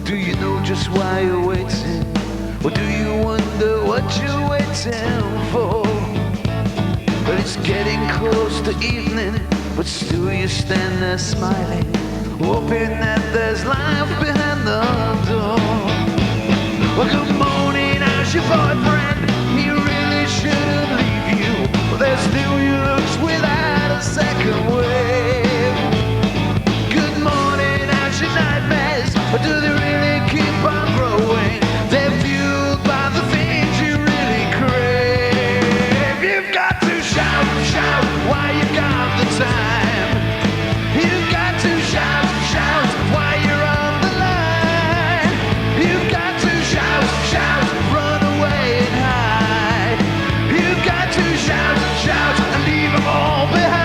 do you know just why you're waiting? Or do you wonder what you're waiting for? Well, it's getting close to evening, but still you stand there smiling, hoping that there's life behind the door. Well, good morning, how's your boyfriend? He really shouldn't leave you. Well, there's still your looks without a second wave. Good morning, how's your nightmares? Or do they really keep on growing? They're fueled by the things you really crave. You've got to shout, shout, while you got the time. You've got to shout, shout, while you're on the line. You've got to shout, shout, run away and hide. You've got to shout, shout, and leave them all behind.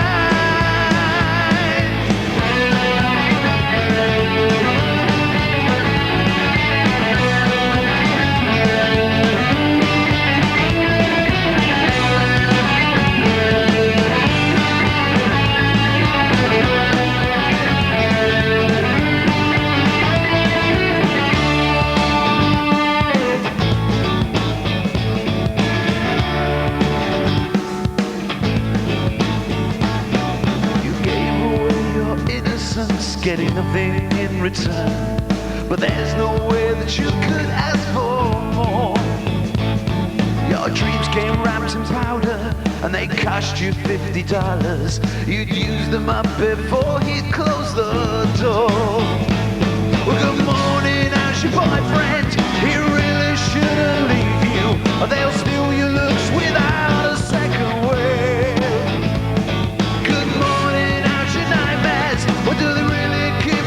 Getting nothing in return, but there's no way that you could ask for more. Your dreams came wrapped in powder, and they cost you $50. You'd use them up before he'd close the door. Well, good morning, how's your boyfriend? He really shouldn't leave you, or they'll steal your looks without a second wave. Good morning, how's your nightmares? Or do they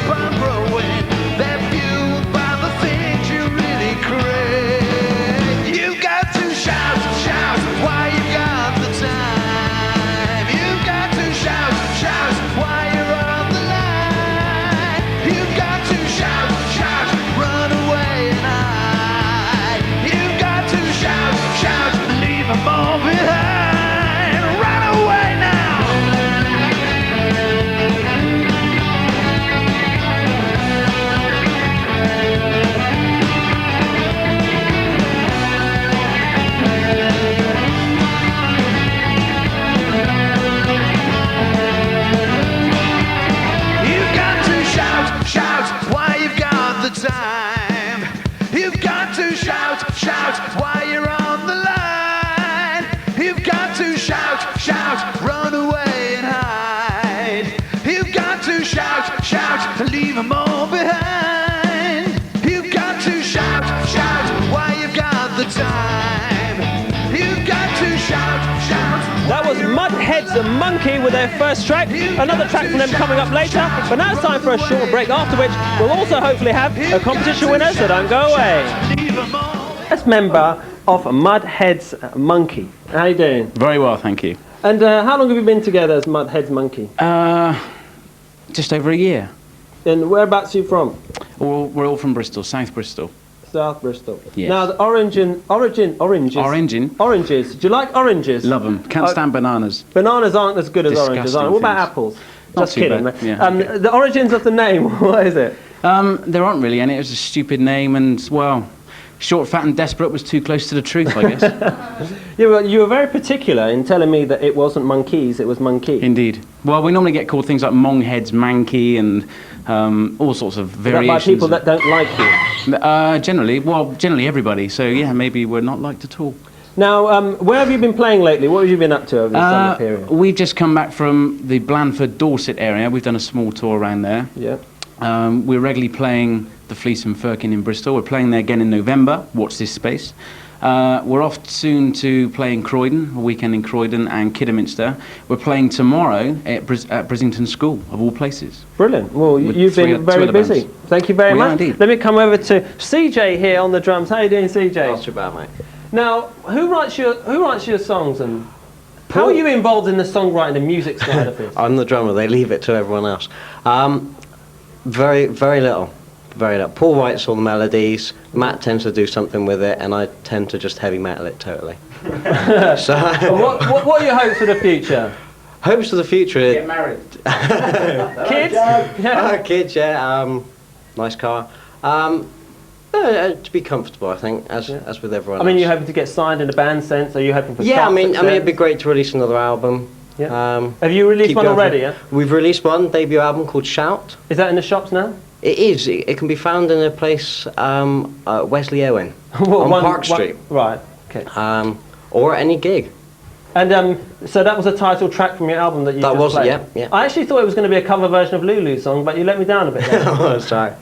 on growing? They're fueled by the things you really crave. You've got to shout, shout, while you got the time. You've got to shout, shout, while you're on the line. You've got to shout, shout, run away and hide. You've got to shout, shout, leave them all behind. Run away now. Shout, while you've got the time. You've got to shout, shout, while you're on the line. You've got to shout, shout, run away and hide. You've got to shout, shout, and leave them all behind. You've got to shout, shout, while you've got the time. You've got to shout, shout. That was Mudheads Monkey with their first track. Another track from them coming up later. But now it's time for a short break, after which we'll also hopefully have a competition winner, so don't go away. That's member of Mudheads Monkey. How you doing? Very well, thank you. And how long have you been together as Mudheads Monkey? Just over a year. And whereabouts are you from? We're all from Bristol, South Bristol. South Bristol. Yes. Now, the oranges. Oranges. Do you like oranges? Love them. Can't stand bananas. Bananas aren't as good as Disgusting oranges, are they? What about things. apples? Not Just too kidding. bad. Yeah, okay. The origins of the name, what is it? There aren't really any. It was a stupid name, and, well, short, fat and desperate was too close to the truth, I guess. Yeah, well, you were very particular in telling me that it wasn't monkeys, it was monkey. Indeed. Well, we normally get called things like Mudheads Monkey and all sorts of variations. By people that don't like you? Generally everybody. So, yeah, maybe we're not liked at all. Now, where have you been playing lately? What have you been up to over the summer period? We've just come back from the Blandford, Dorset area. We've done a small tour around there. Yeah. We're regularly playing the Fleece and Firkin in Bristol. We're playing there again in November. Watch this space. We're off soon to play in Croydon, a weekend in Croydon and Kidderminster. We're playing tomorrow at Brisington School, of all places. Brilliant. Well, you've been very busy. Thank you very much. Indeed. Let me come over to CJ here on the drums. How are you doing, CJ? Not too bad, mate. Now, who writes your songs, and how are you involved in the songwriting and music side of it? I'm the drummer. They leave it to everyone else. Very little. Very little. Paul writes all the melodies. Matt tends to do something with it, and I tend to just heavy metal it totally. So, what are your hopes for the future? Hopes for the future? Get married. Kids? Kids, yeah. Nice car. To be comfortable, I think, as with everyone else. I mean, you're hoping to get signed in a band sense, or you're hoping for Yeah, I mean, success? it'd be great to release another album. Yeah. Have you released keep one going already? for- Yeah. We've released one debut album called Shout. Is that in the shops now? It is. It can be found in a place, Wesley Owen, on Park Street, Right. Okay. or at any gig. And so that was a title track from your album that you That just was, played. yeah. I actually thought it was going to be a cover version of Lulu's song, but you let me down a bit there. Oh, sorry.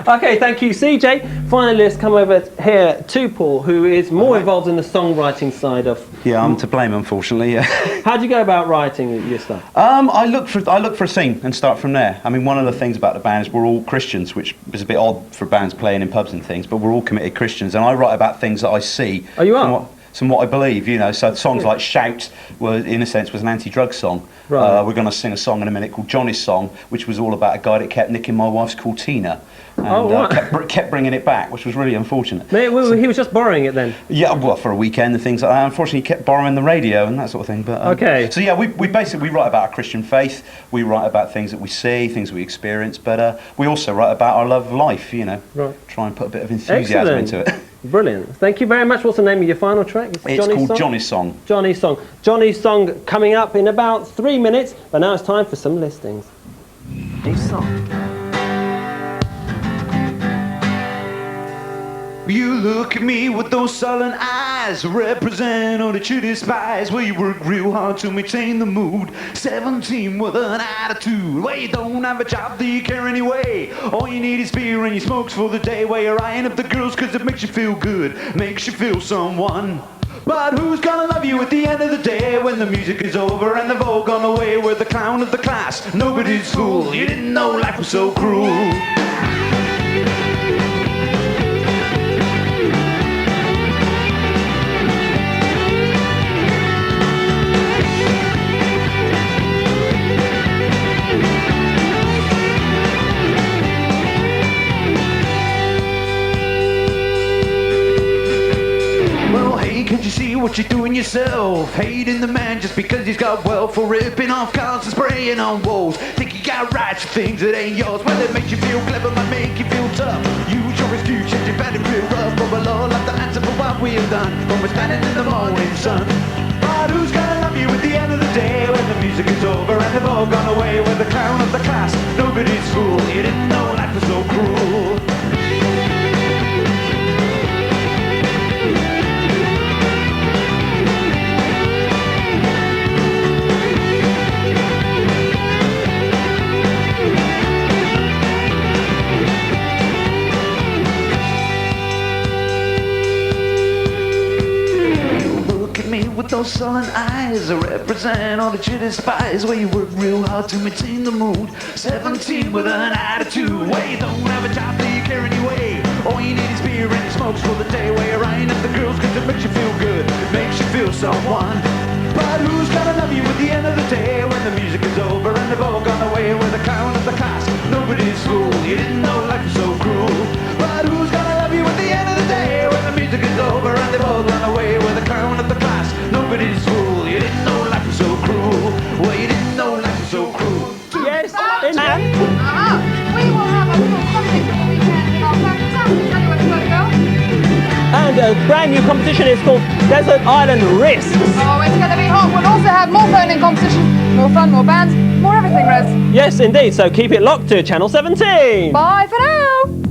Okay, thank you, CJ. Finally, let's come over here to Paul, who is more involved in the songwriting side of. Yeah, I'm to blame, unfortunately. Yeah. How do you go about writing your stuff? I look for a scene and start from there. I mean, one of the things about the band is we're all Christians, which is a bit odd for bands playing in pubs and things, but we're all committed Christians, and I write about things that I see. Oh, you are? From what I believe, you know. So songs like "Shout" in a sense, was an anti-drug song. Right. We're going to sing a song in a minute called "Johnnies Song," which was all about a guy that kept nicking my wife's called Tina. And right. kept bringing it back, which was really unfortunate. He was just borrowing it then? Yeah, well, for a weekend and things like that. Unfortunately, he kept borrowing the radio and that sort of thing. But okay. So yeah, we basically write about our Christian faith. We write about things that we see, things we experience. But we also write about our love of life. You know, right. Try and put a bit of enthusiasm into it. Brilliant. Thank you very much. What's the name of your final track? It's called Johnny's Song. Johnny's Song. Johnny's Song coming up in about 3 minutes. But now it's time for some listings. Johnny's Song. You look at me with those sullen eyes, represent all that you despise. Well, you work real hard to maintain the mood. 17 with an attitude. Well, you don't have a job that you care anyway. All you need is beer and you smokes for the day. Well, you're eyeing up the girls cause it makes you feel good, makes you feel someone. But who's gonna love you at the end of the day when the music is over and they've all gone away? We're the clown of the class, nobody's fool. You didn't know life was so cruel. Can't you see what you're doing yourself? Hating the man just because he's got wealth, for ripping off cars and spraying on walls. Think you got rights to things that ain't yours. Well, it makes you feel clever, might make you feel tough. Use your excuse, change your bad and real rough. But we'll all have to answer for what we have done when we're standing in the morning sun. But who's gonna love you at the end of the day when the music is over and they've all gone away? We're the clown of the class, nobody's fool. You didn't know life was so cruel. With those sullen eyes, I represent all that you despise. Well, you work real hard to maintain the mood. 17 with an attitude. Well, you don't have a job that you care anyway. All you need is beer and smokes for the day. Well, you're eyeing up the girls cause it makes you feel good, makes you feel someone. But who's gonna love you at the end of the day when the music is over and they've all gone away? We're the clown of the class, nobody's fool. You didn't know life was so cruel. But who's gonna love you at the end of the day when the music is over and they've all gone away? We're the clown of the class, nobody's fool. You didn't know life was so cruel. Well, you didn't know life was so cruel. Yes, We will have a little something for the weekend in our practice. Tell you where to go. and a brand new competition is called Desert Island Risks. Oh, it's going to be hot. We'll also have more phoning competitions, more fun, more bands, more everything, Rez. Yes, indeed. So keep it locked to Channel 17. Bye for now.